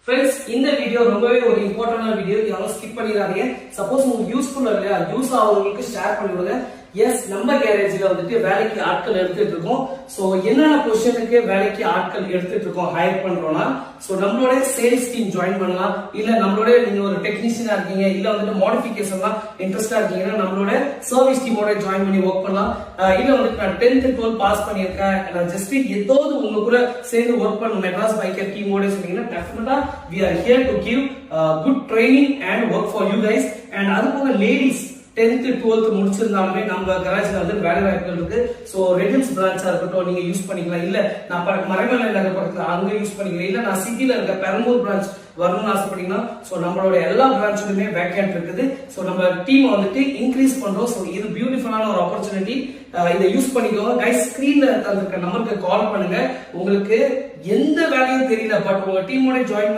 Friends, இந்த video ரொம்பவே ஒரு இம்பார்ட்டன்டான வீடியோ. யாரும் ஸ்கிப் பண்ணிடாதீங்க. சப்போஸ் உங்களுக்கு யூஸ்ஃபுல்லா இல்லையா, யூஸ் ஆகுறவங்களுக்கு ஷேர் பண்ணி விடுங்க. எஸ், நம்ம கேரேஜ்ல வந்துட்டு வேலைக்கு ஆட்கள் எடுத்துட்டு இருக்கோம். சோ என்னென்ன பொசிஷனுக்கு வேலைக்கு ஆட்கள் எடுத்துட்டு இருக்கோம், ஹையர் பண்றோம்னா, சோ நம்மளோட சேல்ஸ் டீம் ஜாயின் பண்ணலாம். இல்ல நம்மளோட நீங்க ஒரு டெக்னீஷியனா இருக்கீங்க, இல்ல வந்துட்டு மாடிஃபிகேஷன்லாம் இன்ட்ரெஸ்டா இருக்கீங்கன்னா நம்மளோட சர்வீஸ் டீமோட ஜாயின் பண்ணி ஒர்க் பண்ணலாம். இல்ல வந்துட்டு நான் 10th 12th பாஸ் பண்ணியிருக்கேன், நான் ஜஸ்ட் ஏதாவது உங்க கூட சேர்ந்து ஒர்க் பண்ண மெட்ராஸ் பைக்கர் டீமோட சொன்னீங்கன்னா டெஃபினட்டா we are here to give good training and work for you guys. And அது போக லேடிஸ் 10th 12th முடிச்சிருந்தாலுமே நம்ம கராஜ்ல வந்து வேலை வாய்ப்புகள் இருக்கு. சோ ரெடில்ஸ் பிரான்ச்சா இருக்கட்டும், நீங்க யூஸ் பண்ணிக்கலாம். இல்ல நான் மறைமலை நகர் பக்கத்துல அங்க யூஸ் பண்ணிக்கலாம். இல்ல நான் சிட்டில இருக்க பெரம்பூர் பிரான்ச் வரணும்னு ஆசைப்பட்டீங்கன்னா சோ நம்மளோட எல்லா பிரான்ச்லயுமே வேக்கன்ட் இருக்குது. சோ நம்ம டீம் வந்துட்டு இன்க்ரீஸ் பண்றோம். சோ இது பியூட்டிஃபுல்லான ஒரு ஆப்பர்ச்சுனிட்டி. இதை யூஸ் பண்ணிக்கோங்க கைஸ். ஸ்கிரீன்ல தந்திருக்க நம்பருக்கு கால் பண்ணுங்க. உங்களுக்கு எந்த வேலையும் தெரியல, பட் உங்க டீமோட ஜாயின்